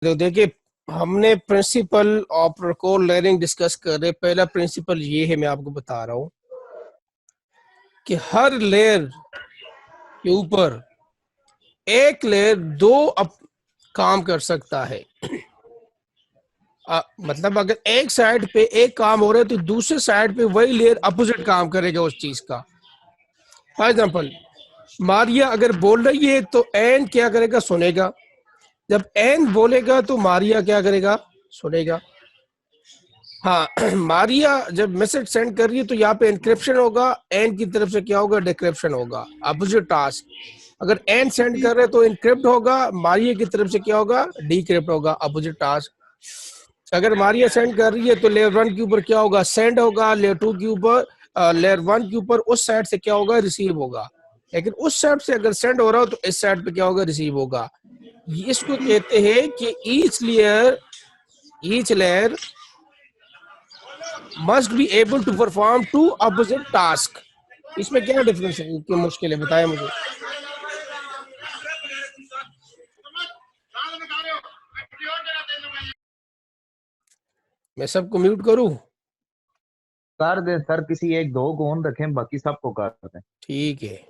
तो देखिए, हमने principle of code layering discuss कर रहे। पहला प्रिंसिपल ये है, मैं आपको बता रहा हूं कि हर लेयर के ऊपर एक लेयर काम कर सकता है। मतलब अगर एक साइड पे एक काम हो रहा है तो दूसरे साइड पे वही लेयर अपोजिट काम करेगा उस चीज का। फॉर एग्जाम्पल, मारिया अगर बोल रही है तो एन क्या करेगा? सुनेगा। जब एन बोलेगा तो मारिया क्या करेगा? सुनेगा। हाँ मारिया जब मैसेज सेंड कर रही है तो यहाँ पे एनक्रिप्शन होगा, एन की तरफ से क्या होगा? डिक्रिप्शन होगा, अपोजिट टास्क। अगर एन सेंड कर रहे तो इनक्रिप्ट होगा, मारिया की तरफ से क्या होगा? डिक्रिप्ट होगा, अपोजिट टास्क। अगर मारिया सेंड कर रही है तो लेयर 1 के ऊपर क्या होगा? सेंड होगा। लेयर 2 के ऊपर, लेयर 1 के ऊपर उस साइड से क्या होगा? रिसीव होगा। लेकिन उस साइड से अगर सेंड हो रहा हो तो इस साइड पे क्या होगा? रिसीव होगा। इसको कहते हैं कि each layer must be able to perform two opposite task. इसमें क्या डिफरेंस है, क्या मुश्किल है, बताएं मुझे। मैं सबको म्यूट करूं? कर दे सर, किसी एक दो को ऑन रखें, बाकी सबको कर दें। ठीक है।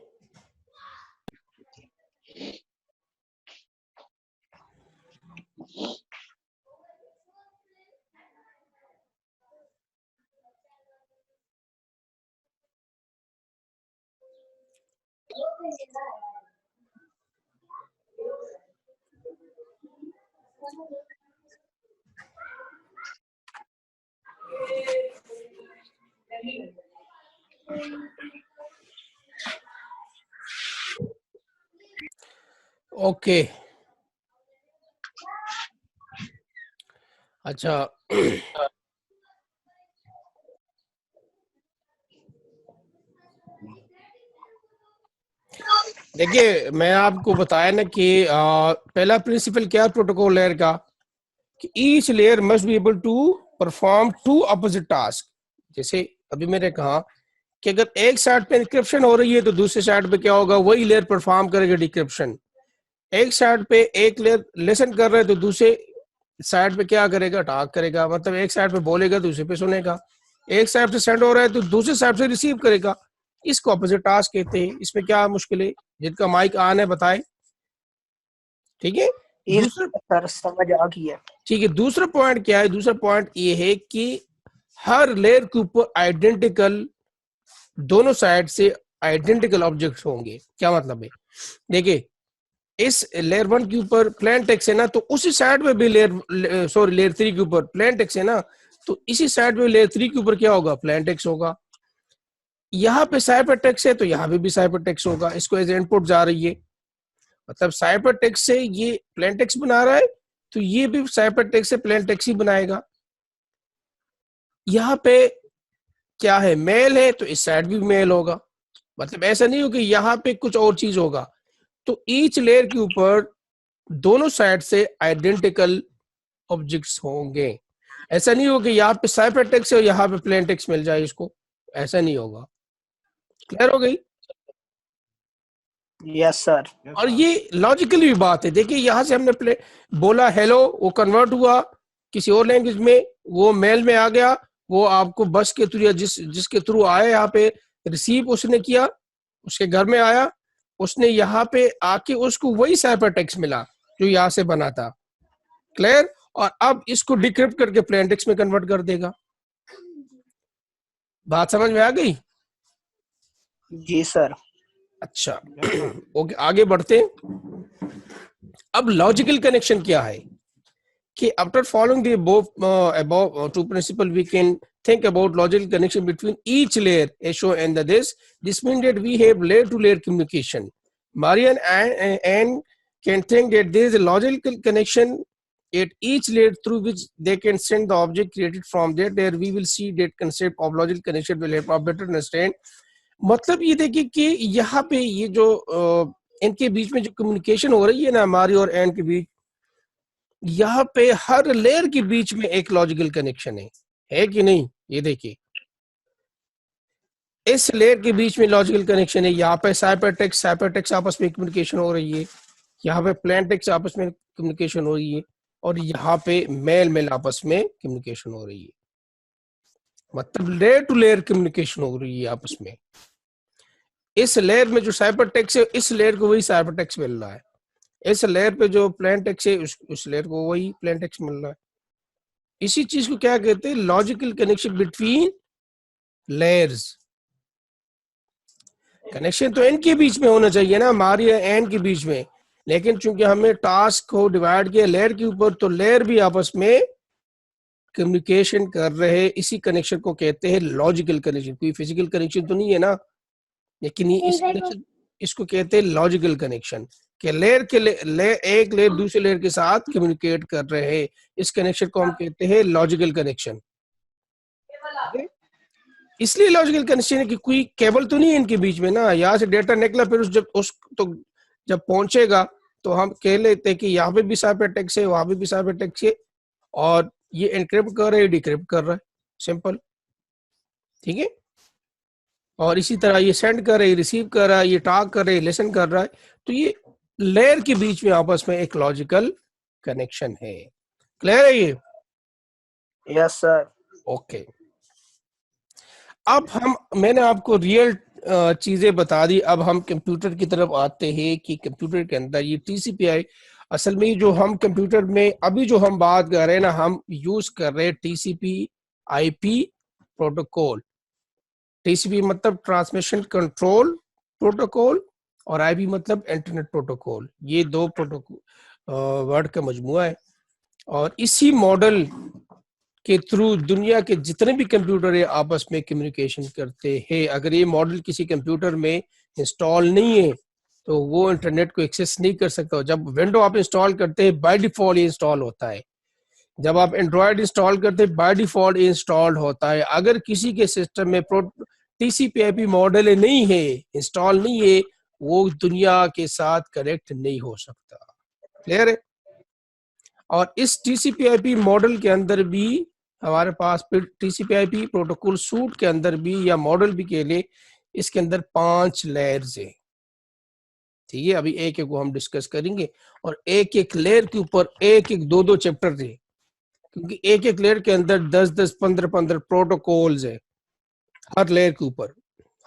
ओके, अच्छा देखिए, मैं आपको बताया ना कि पहला प्रिंसिपल क्या है प्रोटोकॉल लेयर का, कि each layer must be able to perform two opposite task. जैसे अभी मैंने कहा कि अगर एक साइड पे इंक्रिप्शन हो रही है तो दूसरी साइड पे क्या होगा? वही लेयर परफॉर्म करेगा डिक्रिप्शन। एक साइड पे एक लेयर लिसन कर रहे हैं तो दूसरे साइड पे क्या करेगा? टास्क करेगा। मतलब एक साइड पे बोलेगा दूसरे पे सुनेगा। एक साइड से सेंड हो रहा है तो दूसरे साइड से रिसीव करेगा। इसको अपोजिट टास्क कहते हैं। इसमें क्या मुश्किल है? जिनका माइक ऑन है बताए। ठीक है, दूसरा सर समझ आ गई है। ठीक है, दूसरा पॉइंट क्या है? दूसरा पॉइंट ये है कि हर लेयर के ऊपर आइडेंटिकल, दोनों साइड से आइडेंटिकल ऑब्जेक्ट्स होंगे। क्या मतलब है? देखिए, इस लेयर 1 के ऊपर प्लेन टेक्स्ट है ना, तो उसी साइड में भी लेयर 3 के ऊपर प्लेन टेक्स्ट है ना, तो इसी साइड में लेयर 3 के ऊपर क्या होगा? प्लेन टेक्स्ट होगा। यहाँ पे साइपर टेक्स्ट है तो यहाँ पे भी साइपर टेक्स्ट होगा। इसको एज इनपुट जा रही है, मतलब साइपर टेक्स्ट से ये प्लेन टेक्स्ट बना रहा है तो ये भी साइपर टेक्स्ट से प्लेन टेक्स्ट ही बनाएगा। यहाँ पे क्या है? मेल है तो इस साइड भी मेल होगा। मतलब ऐसा नहीं हो कि यहाँ पे कुछ और चीज होगा। तो ईच लेयर के ऊपर दोनों साइड से आइडेंटिकल ऑब्जेक्ट्स होंगे। ऐसा नहीं होगा कि यहाँ पे साइपर टेक्स्ट है और यहाँ पे प्लेन टेक्स्ट मिल जाए इसको, ऐसा नहीं होगा। क्लियर हो गई? Yes sir. और ये लॉजिकल भी बात है। देखिए, यहाँ से हमने बोला हेलो, वो कन्वर्ट हुआ किसी और लैंग्वेज में, वो मेल में आ गया, वो आपको बस के थ्रू या जिसके थ्रू आया यहाँ पे रिसीव उसने किया, उसके घर में आया, उसने यहाँ पे आके उसको वही साइपर टेक्स्ट मिला जो यहाँ से बना था। क्लियर? और अब इसको डिक्रिप्ट करके प्लेन टेक्स्ट में कन्वर्ट कर देगा। बात समझ में आ गई? जी सर। अच्छा ओके, आगे बढ़ते हैं। अब लॉजिकल कनेक्शन क्या है कि after following the above two principle we can think about logical connection between each layer as shown in this means that we have layer to layer communication. Marian and can think that there is a logical connection at each layer through which they can send the object created from there we will see that concept of logical connection will help us better understand. मतलब ये देखिए कि यहाँ पे ये जो इनके बीच में जो कम्युनिकेशन हो रही है ना, हमारी और एन के बीच, यहाँ पे हर लेयर के बीच में एक लॉजिकल कनेक्शन है कि नहीं? ये देखिए, इस लेयर के बीच में लॉजिकल कनेक्शन है। यहाँ पे साइपर टेक्स्ट आपस में कम्युनिकेशन हो रही है, यहाँ पे प्लेन टेक्स्ट आपस में कम्युनिकेशन हो रही है। और यहाँ पे मेल मेल आपस में कम्युनिकेशन हो रही है, मतलब लेयर टू लेयर कम्युनिकेशन हो रही है आपस में। इस लेयर में जो साइबर टेक्स्ट है, इस लेयर को वही साइबर टेक्स्ट मिल रहा है, इस लेयर पे जो प्लेन टेक्स्ट है उस लेयर को वही प्लेन टेक्स्ट मिल रहा है। इसी चीज को क्या कहते हैं, logical connection between layers. Connection तो इनके बीच में होना चाहिए ना, हमारी एन के बीच में, लेकिन चूंकि हमें टास्क को डिवाइड किया लेयर के ऊपर, तो लेयर भी आपस में कम्युनिकेशन कर रहे, इसी कनेक्शन को कहते हैं लॉजिकल कनेक्शन। कोई फिजिकल कनेक्शन तो नहीं है ना, लेकिन ये इस कनेक्शन, इसको कहते हैं लॉजिकल कनेक्शन, कि लेयर के एक लेयर दूसरे लेयर के साथ कम्युनिकेट कर रहे हैं, इस कनेक्शन को हम कहते हैं लॉजिकल कनेक्शन। इसलिए लॉजिकल कनेक्शन है कि कोई केबल तो नहीं है इनके बीच में ना, यहाँ से डेटा निकला, फिर जब पहुंचेगा तो हम कह लेते हैं कि यहाँ पे भी साइबर टेक्स्ट है, वहां पे भी साइबर टेक्स्ट है, और ये एनक्रिप्ट कर रहा है, डिक्रिप्ट कर रहा है, सिंपल, ठीक है। और इसी तरह ये सेंड कर रहा है, रिसीव कर रहा है, ये टॉक कर रहा है, लिसन कर रहा है, तो ये लेयर के बीच में आपस में एक लॉजिकल कनेक्शन है। क्लियर है ये? Yes sir. ओके, अब मैंने आपको रियल चीजें बता दी, अब हम कंप्यूटर की तरफ आते हैं कि कंप्यूटर के अंदर ये टीसीपीआई, असल में जो हम कंप्यूटर में अभी जो हम बात कर रहे हैं ना, हम यूज कर रहे हैं टीसीपी आईपी प्रोटोकॉल। टीसीपी मतलब ट्रांसमिशन कंट्रोल प्रोटोकॉल, और आईपी मतलब इंटरनेट प्रोटोकॉल। ये दो प्रोटोकॉल वर्ड का मजमुआ है, और इसी मॉडल के थ्रू दुनिया के जितने भी कंप्यूटर है आपस में कम्युनिकेशन करते हैं। अगर ये मॉडल किसी कंप्यूटर में इंस्टॉल नहीं है तो वो इंटरनेट को एक्सेस नहीं कर सकता। जब विंडो आप इंस्टॉल करते हैं बाय डिफॉल्ट ये इंस्टॉल होता है, जब आप एंड्रॉयड इंस्टॉल करते हैं बाय डिफॉल्ट ये इंस्टॉल होता है। अगर किसी के सिस्टम में टीसीपी/आईपी मॉडल नहीं है, इंस्टॉल नहीं है, वो दुनिया के साथ कनेक्ट नहीं हो सकता। क्लियर है? और इस टीसीपी/आईपी मॉडल के अंदर भी हमारे पास टीसीपी/आईपी प्रोटोकॉल सूट के अंदर भी या मॉडल भी के लिए इसके अंदर 5 लेयर्स है, ठीक है। अभी एक एक को हम डिस्कस करेंगे, और एक एक लेयर के ऊपर एक एक दो दो चैप्टर थे, क्योंकि एक एक लेयर के अंदर 10-10 15-15 प्रोटोकॉल्स है। हर लेयर के ऊपर,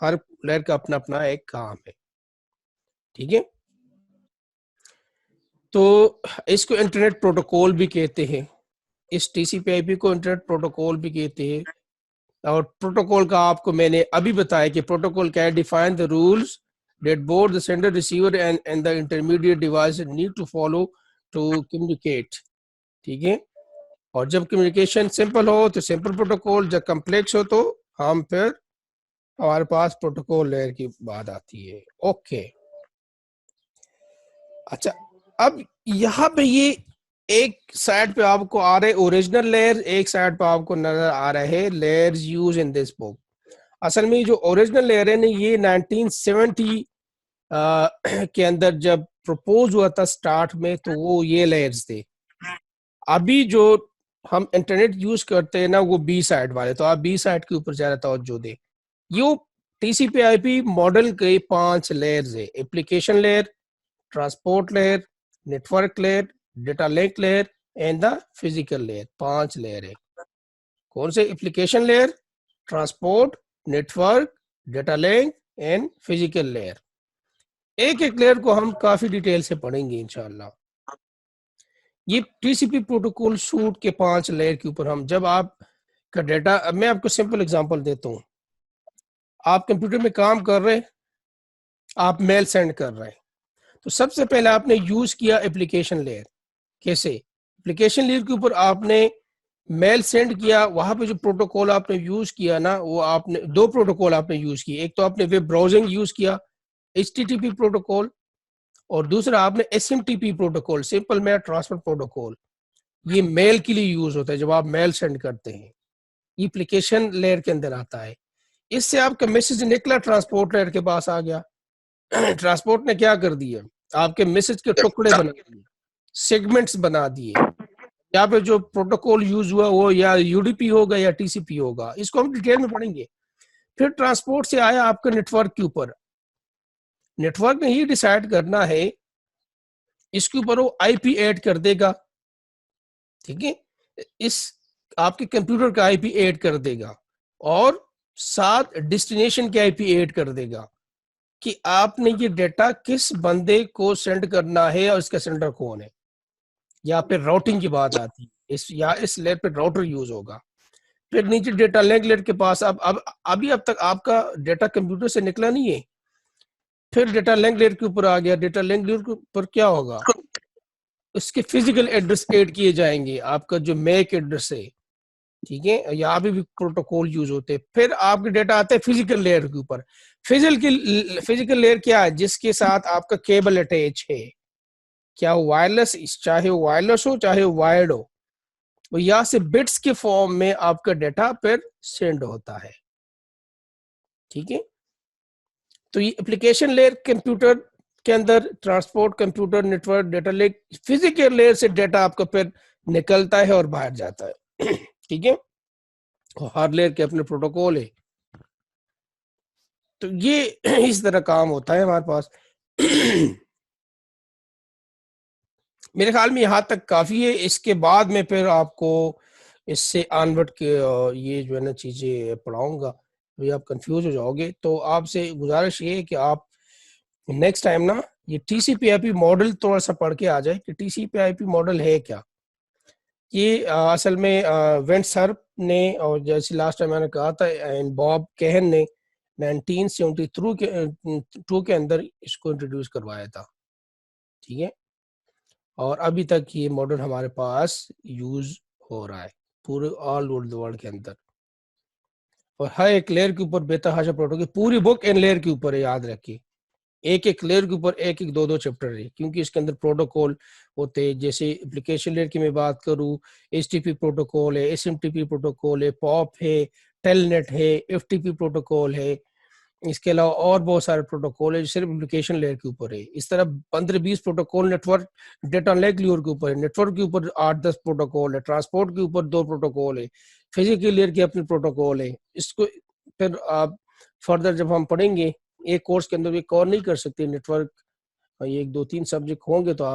हर लेयर का अपना अपना एक काम है, ठीक है। तो इसको इंटरनेट प्रोटोकॉल भी कहते हैं, इस टीसीपी/आईपी को इंटरनेट प्रोटोकॉल भी कहते हैं। और प्रोटोकॉल का आपको मैंने अभी बताया कि protocol can define the rules that both the sender receiver and the intermediate device need to follow to communicate, ठीक है। और जब कम्युनिकेशन सिंपल हो तो सिंपल प्रोटोकॉल, जब कम्प्लेक्स हो तो हम फिर हमारे पास प्रोटोकॉल लेयर की बात आती है। ओके, अच्छा, अब यहाँ पे ये एक साइड पे आपको आ रहे ओरिजिनल लेयर, एक साइड पे आपको नजर आ रहे हैं layers use in this book. असल में जो ओरिजिनल लेयर है ना, ये 1970 के अंदर जब प्रपोज हुआ था स्टार्ट में, तो वो ये लेयर्स थे। अभी जो हम इंटरनेट यूज करते हैं ना, वो बी साइड वाले, तो आप बी साइड के ऊपर ज्यादा तवज्जो दें। ये टीसीपी/आईपी मॉडल के 5 लेयर्स है: application layer, transport layer, network layer, data link layer and the physical layer. 5 layer है। कौन से? Application layer, transport, network, data link and physical layer. एक एक लेयर को हम काफी डिटेल से पढ़ेंगे इंशाल्लाह। ये टीसीपी प्रोटोकॉल सूट के 5 लेयर के ऊपर हम, जब आप का डेटा, अब मैं आपको सिंपल एग्जांपल देता हूँ। आप कंप्यूटर में काम कर रहे हैं, आप मेल सेंड कर रहे हैं, तो सबसे पहले आपने यूज किया एप्लीकेशन लेयर। कैसे? एप्लीकेशन लेयर के ऊपर आपने मेल सेंड किया, वहां पे जो प्रोटोकॉल आपने यूज किया ना, वो आपने 2 प्रोटोकॉल आपने यूज किए। एक तो आपने वेब ब्राउजिंग यूज किया, HTTP प्रोटोकॉल, और दूसरा आपने SMTP protocol, simple mail transfer protocol. ये मेल के लिए यूज होता है, जब आप मेल सेंड करते हैं, ये एप्लीकेशन लेयर के अंदर आता है। इससे आपका मैसेज निकला, ट्रांसपोर्ट लेयर के पास आ गया। ट्रांसपोर्ट ने क्या कर दिया, आपके मैसेज के टुकड़े बना दिए, सेगमेंट्स बना दिए। यहाँ पे जो प्रोटोकॉल यूज हुआ वो या UDP होगा या TCP होगा, इसको हम डिटेल में पढ़ेंगे। फिर ट्रांसपोर्ट से आया आपका नेटवर्क के ऊपर। नेटवर्क ने ही डिसाइड करना है, इसके ऊपर वो IP ऐड कर देगा ठीक है, इस आपके कंप्यूटर का आईपी ऐड कर देगा और साथ डेस्टिनेशन के आईपी ऐड कर देगा कि आपने ये डेटा किस बंदे को सेंड करना है और इसका सेंडर कौन है। या फिर राउटिंग की बात आती है, इस लेयर पे राउटर यूज होगा। फिर नीचे डेटा लिंक लेयर के पास अब अभी अब तक आपका डेटा कंप्यूटर से निकला नहीं है, फिर डेटा लिंक लेयर के ऊपर आ गया। डेटा लिंक लेयर के ऊपर क्या होगा, उसके फिजिकल एड्रेस ऐड किए जाएंगे, आपका जो मैक एड्रेस है, ठीक है, यहाँ पे भी प्रोटोकॉल यूज होते हैं। फिर आपके डेटा आता है फिजिकल लेयर के ऊपर। फिजिकल लेयर क्या है, जिसके साथ आपका केबल अटैच है, क्या वायरलेस, चाहे वायरलेस हो चाहे वायर्ड हो, वो यहाँ से बिट्स के फॉर्म में आपका डेटा फिर सेंड होता है। ठीक है, तो ये एप्लीकेशन लेयर कंप्यूटर के अंदर, transport computer network data layer, physical layer से डेटा आपका फिर निकलता है और बाहर जाता है। ठीक है, और हर लेयर के अपने प्रोटोकॉल है। तो ये इस तरह काम होता है हमारे पास। मेरे ख्याल में यहाँ तक काफी है। इसके बाद में फिर आपको इससे ऑनवर्ड के ये जो है ना चीजें पढ़ाऊंगा, तो आप कंफ्यूज हो जाओगे। तो आपसे गुजारिश ये है कि आप नेक्स्ट टाइम ना ये टीसीपी/आईपी मॉडल थोड़ा सा पढ़ के आ जाए कि टीसीपी/आईपी मॉडल है क्या। ये असल में वेंट सर्प ने, और जैसे लास्ट टाइम मैंने कहा था, एंड बॉब केहन ने 1972 के अंदर इसको इंट्रोड्यूस करवाया था। ठीक है, और अभी तक ये मॉडल हमारे पास यूज हो रहा है पूरे ऑल ओवर द वर्ल्ड के अंदर। और हर एक लेयर के ऊपर बेतहाशा प्रोटोकॉल, पूरी बुक इन लेयर के ऊपर है, याद रखिए। एक एक लेयर के ऊपर एक एक दो दो चैप्टर है, क्योंकि इसके अंदर प्रोटोकॉल होते हैं। जैसे एप्लीकेशन लेयर की मैं बात करूँ, एचटीपी प्रोटोकॉल है, एसएमटीपी प्रोटोकॉल है, पॉप है, टेलनेट है, एफटीपी प्रोटोकॉल है। इसके अलावा और बहुत सारे प्रोटोकॉल है जो सिर्फ एप्लीकेशन लेयर के ऊपर है। इस तरह 15-20 प्रोटोकॉल नेटवर्क डेटा लेयर के ऊपर है। नेटवर्क के ऊपर 8-10 प्रोटोकॉल है। ट्रांसपोर्ट के ऊपर 2 प्रोटोकॉल है। फिजिकल लेयर के अपने प्रोटोकॉल है। इसको फिर आप फर्दर जब हम पढ़ेंगे, एक कोर्स के अंदर ये कवर नहीं कर सकते नेटवर्क, ये 1-2-3 सब्जेक्ट होंगे तो आप